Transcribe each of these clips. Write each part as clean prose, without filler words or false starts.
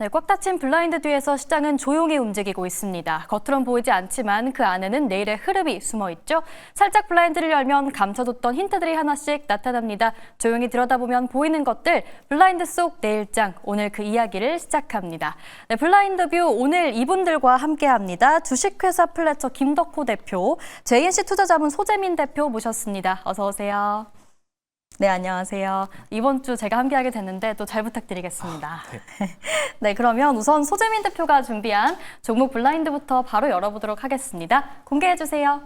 네, 꽉 닫힌 블라인드 뒤에서 시장은 조용히 움직이고 있습니다. 겉으론 보이지 않지만 그 안에는 내일의 흐름이 숨어 있죠. 살짝 블라인드를 열면 감춰뒀던 힌트들이 하나씩 나타납니다. 조용히 들여다보면 보이는 것들, 블라인드 속 내일장, 오늘 그 이야기를 시작합니다. 네, 블라인드 뷰 오늘 이분들과 함께합니다. 주식회사 플래처 김덕호 대표, JNC 투자자문 소재민 대표 모셨습니다. 어서 오세요. 네, 안녕하세요. 이번 주 제가 함께하게 됐는데 또 잘 부탁드리겠습니다. 네, 그러면 우선 소재민 대표가 준비한 종목 블라인드부터 바로 열어보도록 하겠습니다. 공개해주세요.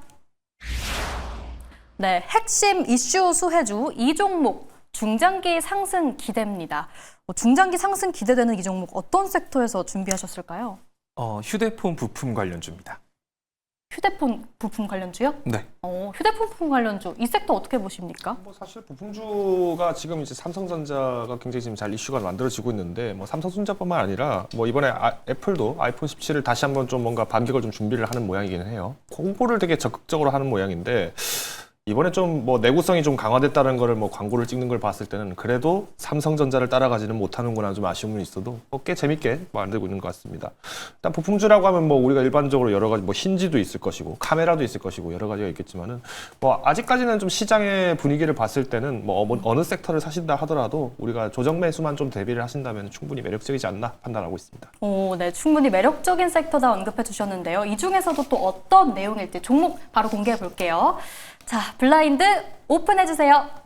네, 핵심 이슈 수혜주 이 종목 중장기 상승 기대입니다. 중장기 상승 기대되는 이 종목 어떤 섹터에서 준비하셨을까요? 휴대폰 부품 관련주입니다. 휴대폰 부품 관련주요? 네. 휴대폰 부품 관련주 이 섹터 어떻게 보십니까? 사실 부품주가 지금 이제 삼성전자가 굉장히 지금 잘 이슈가 만들어지고 있는데 삼성전자뿐만 아니라 이번에 애플도 아이폰 17을 다시 한번 좀 뭔가 반격을 좀 준비를 하는 모양이기는 해요. 홍보를 되게 적극적으로 하는 모양인데 이번에 좀 내구성이 좀 강화됐다는 거를 광고를 찍는 걸 봤을 때는 그래도 삼성전자를 따라가지는 못하는구나 좀 아쉬움은 있어도 꽤 재밌게 만들고 있는 것 같습니다. 일단 부품주라고 하면 우리가 일반적으로 여러 가지 힌지도 있을 것이고 카메라도 있을 것이고 여러 가지가 있겠지만은 아직까지는 좀 시장의 분위기를 봤을 때는 어느 섹터를 사신다 하더라도 우리가 조정 매수만 좀 대비를 하신다면 충분히 매력적이지 않나 판단하고 있습니다. 네, 충분히 매력적인 섹터다 언급해 주셨는데요. 이 중에서도 또 어떤 내용일지 종목 바로 공개해 볼게요. 자, 블라인드 오픈해주세요.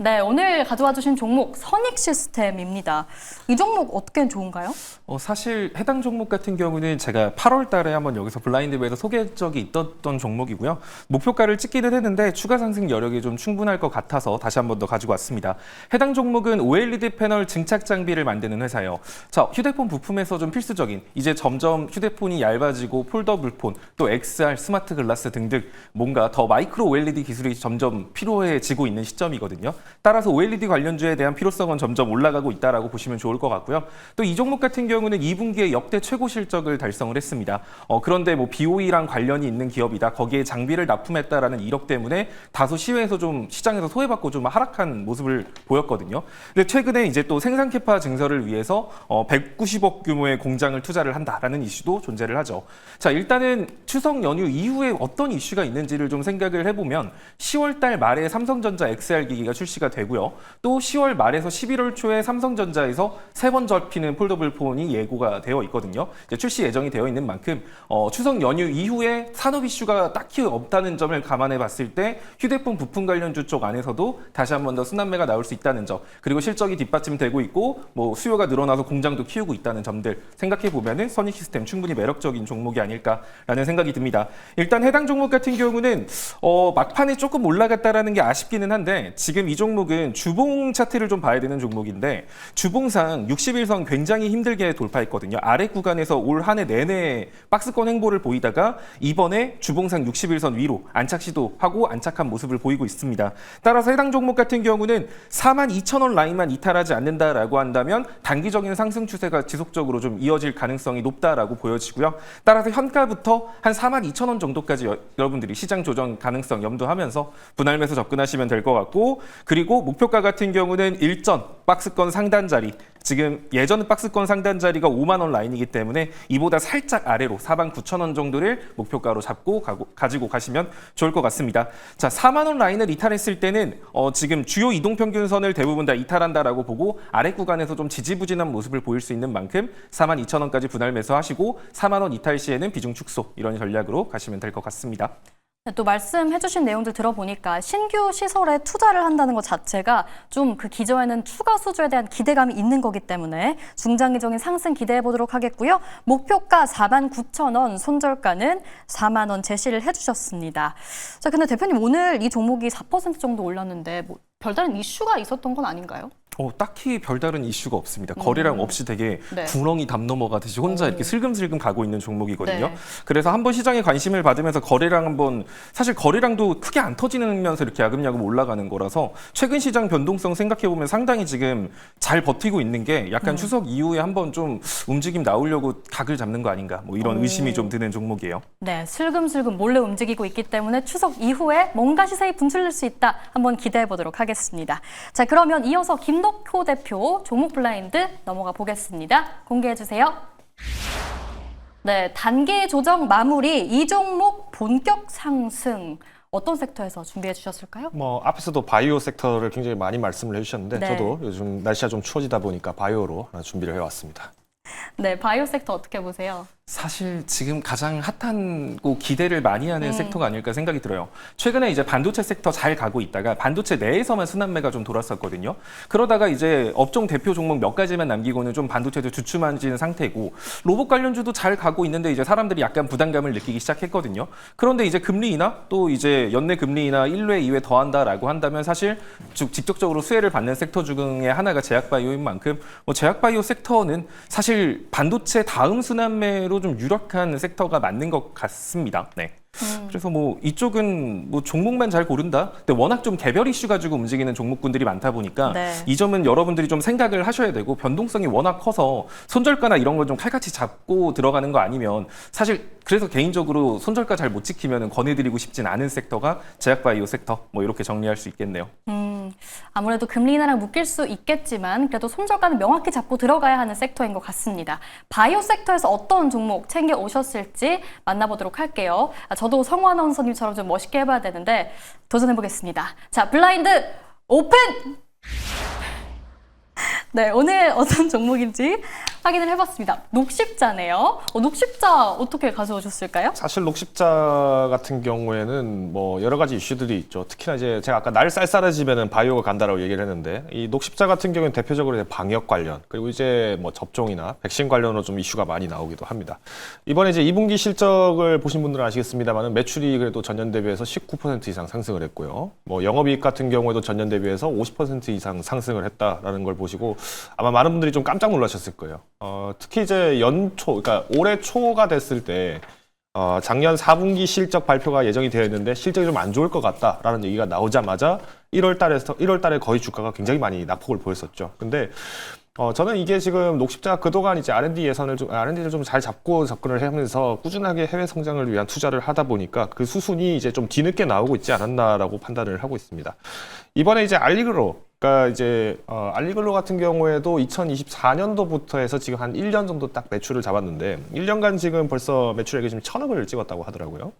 네, 오늘 가져와 주신 종목 선익시스템입니다. 이 종목 어떻게 좋은가요? 사실 해당 종목 같은 경우는 제가 8월 달에 한번 여기서 블라인드부에서 소개한 적이 있었던 종목이고요. 목표가를 찍기는 했는데 추가 상승 여력이 좀 충분할 것 같아서 다시 한번 더 가지고 왔습니다. 해당 종목은 OLED 패널 증착 장비를 만드는 회사예요. 자, 휴대폰 부품에서 좀 필수적인 이제 점점 휴대폰이 얇아지고 폴더블 폰, 또 XR, 스마트 글라스 등등 뭔가 더 마이크로 OLED 기술이 점점 필요해지고 있는 시점이거든요. 따라서 OLED 관련주에 대한 필요성은 점점 올라가고 있다라고 보시면 좋을 것 같고요. 또 이 종목 같은 경우는 2분기에 역대 최고 실적을 달성을 했습니다. 그런데 BOE랑 관련이 있는 기업이다. 거기에 장비를 납품했다라는 이력 때문에 다소 시외에서 좀 시장에서 소외받고 좀 하락한 모습을 보였거든요. 근데 최근에 이제 또 생산 캐파 증설을 위해서 190억 규모의 공장을 투자를 한다라는 이슈도 존재를 하죠. 자, 일단은 추석 연휴 이후에 어떤 이슈가 있는지를 좀 생각을 해보면 10월 달 말에 삼성전자 XR 기기가 출시가 되고요. 또 10월 말에서 11월 초에 삼성전자에서 세 번 접히는 폴더블 폰이 예고가 되어 있거든요. 이제 출시 예정이 되어 있는 만큼 추석 연휴 이후에 산업 이슈가 딱히 없다는 점을 감안해 봤을 때 휴대폰 부품 관련주 쪽 안에서도 다시 한 번 더 순환매가 나올 수 있다는 점, 그리고 실적이 뒷받침되고 있고 수요가 늘어나서 공장도 키우고 있다는 점들 생각해 보면은 선익시스템 충분히 매력적인 종목이 아닐까라는 생각이 듭니다. 일단 해당 종목 같은 경우는 막판에 조금 올라갔다라는 게 아쉽기는 한데 지금 이 종목은 주봉 차트를 좀 봐야 되는 종목인데 주봉상 60일선 굉장히 힘들게 돌파했거든요. 아래 구간에서 올 한 해 내내 박스권 행보를 보이다가 이번에 주봉상 60일선 위로 안착 시도하고 안착한 모습을 보이고 있습니다. 따라서 해당 종목 같은 경우는 42,000원 라인만 이탈하지 않는다라고 한다면 단기적인 상승 추세가 지속적으로 좀 이어질 가능성이 높다라고 보여지고요. 따라서 현가부터 한 42,000원 정도까지 여러분들이 시장 조정 가능성 염두하면서 분할 매수 접근하시면 될 것 같고, 그리고 목표가 같은 경우는 일전 박스권 상단 자리, 지금 예전 박스권 상단 자리가 5만 원 라인이기 때문에 이보다 살짝 아래로 49,000원 정도를 목표가로 잡고 가지고 가시면 좋을 것 같습니다. 자, 4만 원 라인을 이탈했을 때는 지금 주요 이동평균선을 대부분 다 이탈한다라고 보고 아래 구간에서 좀 지지부진한 모습을 보일 수 있는 만큼 42,000원까지 분할 매수하시고 4만 원 이탈 시에는 비중 축소, 이런 전략으로 가시면 될 것 같습니다. 또 말씀해주신 내용들 들어보니까 신규 시설에 투자를 한다는 것 자체가 좀 그 기저에는 추가 수주에 대한 기대감이 있는 거기 때문에 중장기적인 상승 기대해 보도록 하겠고요. 목표가 49,000원, 손절가는 4만 원 제시를 해주셨습니다. 자, 근데 대표님 오늘 이 종목이 4% 정도 올랐는데 별다른 이슈가 있었던 건 아닌가요? 딱히 별다른 이슈가 없습니다. 거래량 없이 되게 네. 구렁이 담 넘어가듯이 혼자 이렇게 슬금슬금 가고 있는 종목이거든요. 네. 그래서 한번 시장에 관심을 받으면서 거래량 한번, 사실 거래량도 크게 안 터지면서 이렇게 야금야금 올라가는 거라서 최근 시장 변동성 생각해보면 상당히 지금 잘 버티고 있는 게 약간 추석 이후에 한번 좀 움직임 나오려고 각을 잡는 거 아닌가, 이런 의심이 좀 드는 종목이에요. 네, 슬금슬금 몰래 움직이고 있기 때문에 추석 이후에 뭔가 시세에 분출될 수 있다. 한번 기대해 보도록 하겠습니다. 자, 그러면 이어서 김덕호 김석효 대표 종목 블라인드 넘어가 보겠습니다. 공개해 주세요. 네, 단기 조정 마무리 이 종목 본격 상승. 어떤 섹터에서 준비해 주셨을까요? 뭐 앞에서도 바이오 섹터를 굉장히 많이 말씀을 해주셨는데 네. 저도 요즘 날씨가 좀 추워지다 보니까 바이오로 하나 준비를 해왔습니다. 네, 바이오 섹터 어떻게 보세요? 사실 지금 가장 핫하고 기대를 많이 하는 섹터가 아닐까 생각이 들어요. 최근에 이제 반도체 섹터 잘 가고 있다가 반도체 내에서만 순환매가 좀 돌았었거든요. 그러다가 이제 업종 대표 종목 몇 가지만 남기고는 좀 반도체도 주춤해진 상태고 로봇 관련주도 잘 가고 있는데 이제 사람들이 약간 부담감을 느끼기 시작했거든요. 그런데 이제 금리 인하 또 이제 연내 금리 인하 1회, 2회 더한다라고 한다면 사실 직접적으로 수혜를 받는 섹터 중에 하나가 제약바이오인 만큼 뭐 제약바이오 섹터는 사실 반도체 다음 순환매로 좀 유력한 섹터가 맞는 것 같습니다. 네. 그래서 뭐 이쪽은 뭐 종목만 잘 고른다. 근데 워낙 좀 개별 이슈 가지고 움직이는 종목군들이 많다 보니까 네. 이 점은 여러분들이 좀 생각을 하셔야 되고 변동성이 워낙 커서 손절가나 이런 걸 좀 칼같이 잡고 들어가는 거 아니면 사실 그래서 개인적으로 손절가 잘 못 지키면 권해드리고 싶진 않은 섹터가 제약바이오 섹터 뭐 이렇게 정리할 수 있겠네요. 아무래도 금리 인하랑 묶일 수 있겠지만 그래도 손절가는 명확히 잡고 들어가야 하는 섹터인 것 같습니다. 바이오 섹터에서 어떤 종목 챙겨 오셨을지 만나보도록 할게요. 저도 성우 아나운서님처럼 좀 멋있게 해봐야 되는데 도전해보겠습니다. 자, 블라인드 오픈! 네, 오늘 어떤 종목인지 확인을 해봤습니다. 녹십자네요. 녹십자 어떻게 가져오셨을까요? 사실 녹십자 같은 경우에는 뭐 여러 가지 이슈들이 있죠. 특히나 이제 제가 아까 날 쌀쌀해지면은 바이오가 간다라고 얘기를 했는데 이 녹십자 같은 경우는 대표적으로 이제 방역 관련 그리고 이제 뭐 접종이나 백신 관련으로 좀 이슈가 많이 나오기도 합니다. 이번에 이제 2분기 실적을 보신 분들은 아시겠습니다만은 매출이 그래도 전년 대비해서 19% 이상 상승을 했고요. 뭐 영업이익 같은 경우에도 전년 대비해서 50% 이상 상승을 했다라는 걸 보시고 아마 많은 분들이 좀 깜짝 놀라셨을 거예요. 특히 이제 연초, 그러니까 올해 초가 됐을 때 작년 4분기 실적 발표가 예정이 되어 있는데 실적이 좀 안 좋을 것 같다라는 얘기가 나오자마자 1월 달에 거의 주가가 굉장히 많이 낙폭을 보였었죠. 근데 저는 이게 지금 녹십자가 그동안 이제 R&D를 좀 잘 잡고 접근을 하면서 꾸준하게 해외 성장을 위한 투자를 하다 보니까 그 수순이 이제 좀 뒤늦게 나오고 있지 않았나라고 판단을 하고 있습니다. 이번에 이제 그러니까 이제 알리글로 같은 경우에도 2024년도부터 해서 지금 한 1년 정도 딱 매출을 잡았는데 1년간 지금 벌써 매출액이 지금 1,000억을 찍었다고 하더라고요.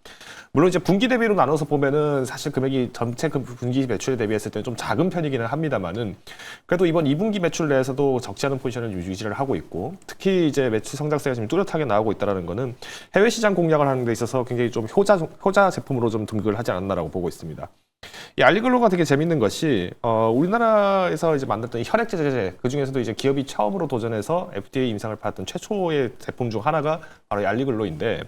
물론 이제 분기 대비로 나눠서 보면은 사실 금액이 전체 분기 매출에 대비했을 때는 좀 작은 편이기는 합니다만은 그래도 이번 2분기 매출 내에서도 적지 않은 포지션을 유지를 하고 있고 특히 이제 매출 성장세가 지금 뚜렷하게 나오고 있다는 거는 해외 시장 공략을 하는 데 있어서 굉장히 좀 효자 제품으로 좀 등극을 하지 않았나라고 보고 있습니다. 이 알리글로가 되게 재밌는 것이 우리나라에서 이제 만들었던 이 혈액 제제 그 중에서도 이제 기업이 처음으로 도전해서 FDA 임상을 받았던 최초의 제품 중 하나가 바로 이 알리글로인데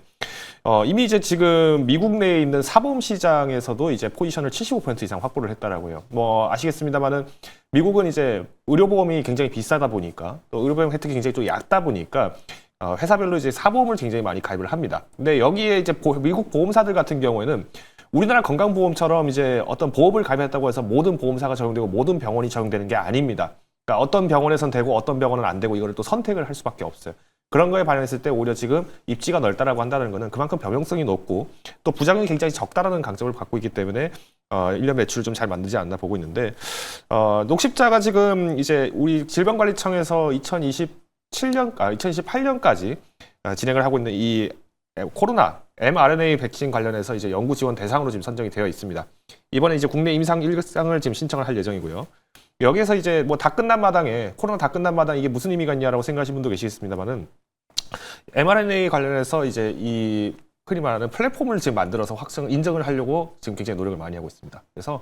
이미 이제 지금 미국 내에 있는 사보험 시장에서도 이제 포지션을 75% 이상 확보를 했다라고요. 뭐 아시겠습니다만은 미국은 이제 의료보험이 굉장히 비싸다 보니까 또 의료보험 혜택이 굉장히 좀 얕다 보니까 회사별로 이제 사보험을 굉장히 많이 가입을 합니다. 근데 여기에 이제 미국 보험사들 같은 경우에는 우리나라 건강보험처럼 이제 어떤 보험을 가입했다고 해서 모든 보험사가 적용되고 모든 병원이 적용되는 게 아닙니다. 그러니까 어떤 병원에선 되고 어떤 병원은 안 되고 이거를 또 선택을 할 수밖에 없어요. 그런 거에 반영했을 때 오히려 지금 입지가 넓다라고 한다는 거는 그만큼 병용성이 높고 또 부작용이 굉장히 적다라는 강점을 갖고 있기 때문에 1년 매출을 좀 잘 만들지 않나 보고 있는데 녹십자가 지금 이제 우리 질병관리청에서 2028년까지 진행을 하고 있는 이 코로나 mRNA 백신 관련해서 이제 연구 지원 대상으로 지금 선정이 되어 있습니다. 이번에 이제 국내 임상 1상을 지금 신청을 할 예정이고요. 여기에서 이제 뭐 다 끝난 마당에 코로나 다 끝난 마당 이게 무슨 의미가 있냐라고 생각하시는 분도 계시겠습니다만은 mRNA 관련해서 이제 이 흔히 말하는 플랫폼을 지금 만들어서 인정을 하려고 지금 굉장히 노력을 많이 하고 있습니다. 그래서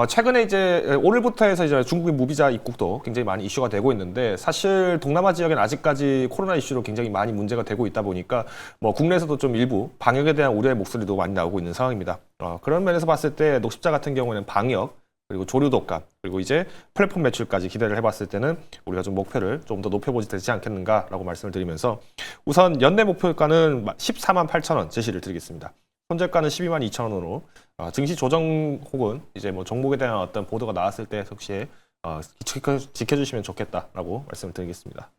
최근에 이제 오늘부터 해서 이제 중국의 무비자 입국도 굉장히 많이 이슈가 되고 있는데 사실 동남아 지역엔 아직까지 코로나 이슈로 굉장히 많이 문제가 되고 있다 보니까 뭐 국내에서도 좀 일부 방역에 대한 우려의 목소리도 많이 나오고 있는 상황입니다. 그런 면에서 봤을 때 녹십자 같은 경우에는 방역 그리고 조류 독감 그리고 이제 플랫폼 매출까지 기대를 해봤을 때는 우리가 좀 목표를 좀 더 높여보지 되지 않겠는가라고 말씀을 드리면서 우선 연내 목표가는 14만 8천 원 제시를 드리겠습니다. 손절가는 12만 2천 원으로 증시 조정 혹은 이제 뭐 종목에 대한 어떤 보도가 나왔을 때 혹시 지켜주시면 좋겠다라고 말씀을 드리겠습니다.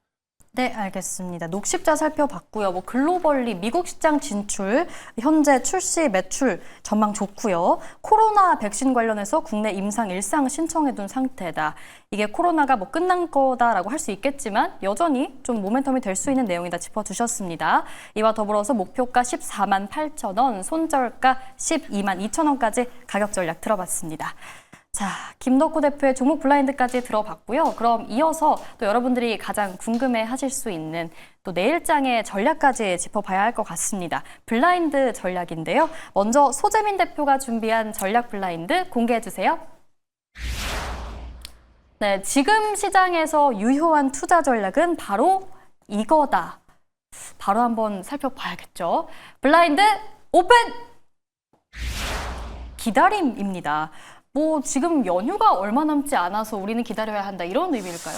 네, 알겠습니다. 녹십자 살펴봤고요. 뭐 글로벌리 미국 시장 진출, 현재 출시 매출 전망 좋고요. 코로나 백신 관련해서 국내 임상 일상 신청해둔 상태다. 이게 코로나가 뭐 끝난 거다라고 할 수 있겠지만 여전히 좀 모멘텀이 될 수 있는 내용이다 짚어주셨습니다. 이와 더불어서 목표가 14만 8천 원, 손절가 12만 2천 원까지 가격 전략 들어봤습니다. 자, 김덕호 대표의 종목 블라인드까지 들어봤고요. 그럼 이어서 또 여러분들이 가장 궁금해 하실 수 있는 또 내일장의 전략까지 짚어봐야 할 것 같습니다. 블라인드 전략인데요. 먼저 소재민 대표가 준비한 전략 블라인드 공개해 주세요. 네, 지금 시장에서 유효한 투자 전략은 바로 이거다. 바로 한번 살펴봐야겠죠. 블라인드 오픈! 기다림입니다. 뭐 지금 연휴가 얼마 남지 않아서 우리는 기다려야 한다 이런 의미일까요?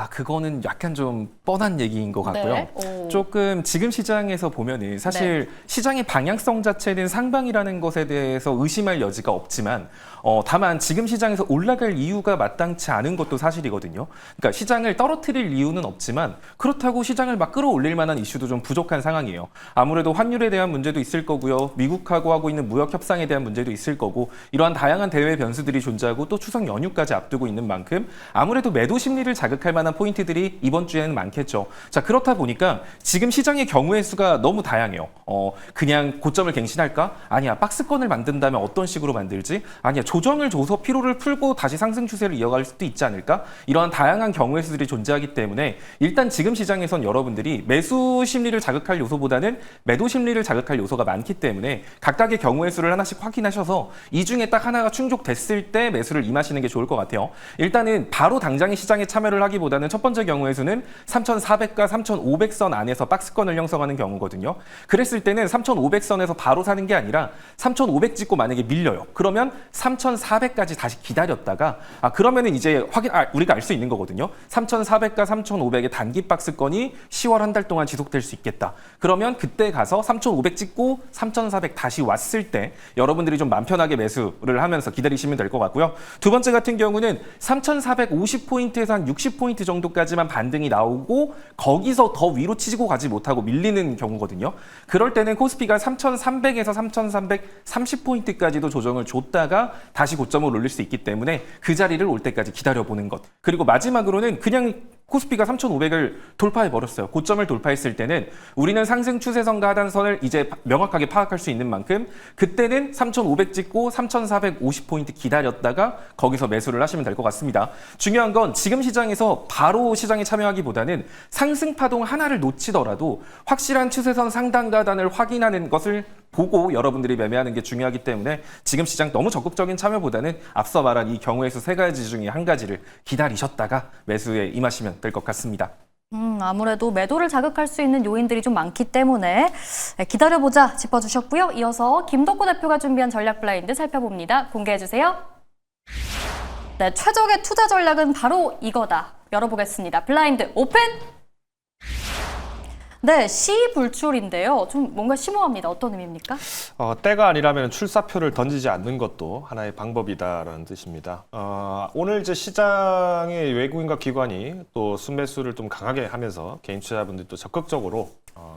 그거는 약간 좀 뻔한 얘기인 것 같고요. 네. 오. 조금 지금 시장에서 보면은 사실 시장의 방향성 자체는 상방이라는 것에 대해서 의심할 여지가 없지만 다만 지금 시장에서 올라갈 이유가 마땅치 않은 것도 사실이거든요. 그러니까 시장을 떨어뜨릴 이유는 없지만 그렇다고 시장을 막 끌어올릴 만한 이슈도 좀 부족한 상황이에요. 아무래도 환율에 대한 문제도 있을 거고요. 미국하고 하고 있는 무역 협상에 대한 문제도 있을 거고 이러한 다양한 대외 변수들이 존재하고 또 추석 연휴까지 앞두고 있는 만큼 아무래도 매도 심리를 자극할 만한 포인트들이 이번 주에는 많겠죠. 자, 그렇다 보니까 지금 시장의 경우의 수가 너무 다양해요. 그냥 고점을 갱신할까? 아니야, 박스권을 만든다면 어떤 식으로 만들지? 아니야, 조정을 줘서 피로를 풀고 다시 상승 추세를 이어갈 수도 있지 않을까? 이러한 다양한 경우의 수들이 존재하기 때문에 일단 지금 시장에선 여러분들이 매수 심리를 자극할 요소보다는 매도 심리를 자극할 요소가 많기 때문에 각각의 경우의 수를 하나씩 확인하셔서 이 중에 딱 하나가 충족됐을 때 매수를 임하시는 게 좋을 것 같아요. 일단은 바로 당장의 시장에 참여를 하기보다는 첫 번째 경우의 수는 3,400과 3,500선 안에서 박스권을 형성하는 경우거든요. 그랬을 때는 3,500선에서 바로 사는 게 아니라 3,500 찍고 만약에 밀려요. 그러면 3,400까지 다시 기다렸다가 그러면은 이제 우리가 알 수 있는 거거든요. 3,400과 3,500의 단기 박스권이 10월 한 달 동안 지속될 수 있겠다. 그러면 그때 가서 3,500 찍고 3,400 다시 왔을 때 여러분들이 좀 맘 편하게 매수를 하면서 기다리시면 될 것 같고요. 두 번째 같은 경우는 3,450포인트에서 한 60포인트 정도까지만 반등이 나오고 거기서 더 위로 치고 가지 못하고 밀리는 경우거든요. 그럴 때는 코스피가 3,300에서 3,330포인트까지도 조정을 줬다가 다시 고점을 올릴 수 있기 때문에 그 자리를 올 때까지 기다려보는 것. 그리고 마지막으로는 그냥 코스피가 3,500을 돌파해버렸어요. 고점을 돌파했을 때는 우리는 상승 추세선과 하단선을 이제 명확하게 파악할 수 있는 만큼 그때는 3,500 찍고 3,450포인트 기다렸다가 거기서 매수를 하시면 될 것 같습니다. 중요한 건 지금 시장에서 바로 시장에 참여하기보다는 상승 파동 하나를 놓치더라도 확실한 추세선 상단과 하단을 확인하는 것을 보고 여러분들이 매매하는 게 중요하기 때문에 지금 시장 너무 적극적인 참여보다는 앞서 말한 이 경우의 수 세 가지 중에 한 가지를 기다리셨다가 매수에 임하시면 될 것 같습니다. 아무래도 매도를 자극할 수 있는 요인들이 좀 많기 때문에 기다려보자 짚어주셨고요. 이어서 김덕호 대표가 준비한 전략 블라인드 살펴봅니다. 공개해주세요. 네, 최적의 투자 전략은 바로 이거다. 열어보겠습니다. 블라인드 오픈! 네, 시불출인데요. 좀 뭔가 심오합니다. 어떤 의미입니까? 때가 아니라면 출사표를 던지지 않는 것도 하나의 방법이다라는 뜻입니다. 오늘 이제 시장의 외국인과 기관이 또 순매수를 좀 강하게 하면서 개인 투자자분들도 적극적으로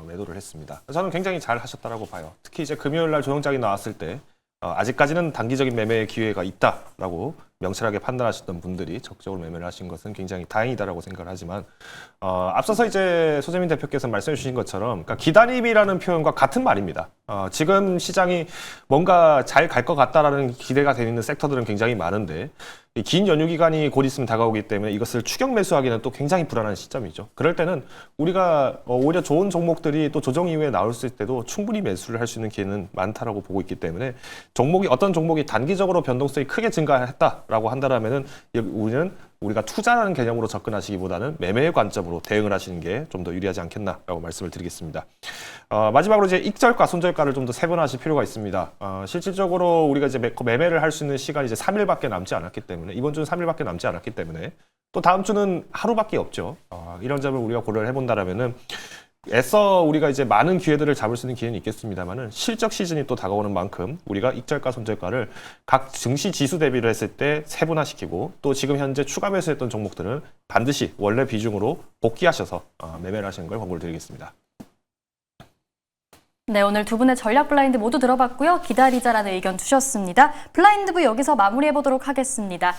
매도를 했습니다. 저는 굉장히 잘 하셨다라고 봐요. 특히 이제 금요일 날 조정장이 나왔을 때 아직까지는 단기적인 매매의 기회가 있다라고 명철하게 판단하셨던 분들이 적극적으로 매매를 하신 것은 굉장히 다행이다라고 생각을 하지만 앞서서 이제 소재민 대표께서 말씀해 주신 것처럼 그러니까 기다림이라는 표현과 같은 말입니다. 지금 시장이 뭔가 잘 갈 것 같다라는 기대가 되어 있는 섹터들은 굉장히 많은데 이 긴 연휴 기간이 곧 있으면 다가오기 때문에 이것을 추격 매수하기는 또 굉장히 불안한 시점이죠. 그럴 때는 우리가 오히려 좋은 종목들이 또 조정 이후에 나올 때도 충분히 매수를 할 수 있는 기회는 많다라고 보고 있기 때문에 어떤 종목이 단기적으로 변동성이 크게 증가했다라고 한다면은 우리는 우리가 투자라는 개념으로 접근하시기보다는 매매의 관점으로 대응을 하시는 게 좀 더 유리하지 않겠나라고 말씀을 드리겠습니다. 마지막으로 이제 익절가, 손절가를 좀 더 세분화하실 필요가 있습니다. 실질적으로 우리가 이제 매매를 할 수 있는 시간이 이제 3일밖에 남지 않았기 때문에 이번 주는 3일밖에 남지 않았기 때문에 또 다음 주는 하루밖에 없죠. 이런 점을 우리가 고려를 해본다라면은 애써 우리가 이제 많은 기회들을 잡을 수 있는 기회는 있겠습니다만은 실적 시즌이 또 다가오는 만큼 우리가 익절가 손절가를 각 증시 지수 대비를 했을 때 세분화시키고 또 지금 현재 추가 매수했던 종목들은 반드시 원래 비중으로 복귀하셔서 매매를 하시는 걸 권고를 드리겠습니다. 네, 오늘 두 분의 전략 블라인드 모두 들어봤고요. 기다리자라는 의견 주셨습니다. 블라인드부 여기서 마무리해보도록 하겠습니다.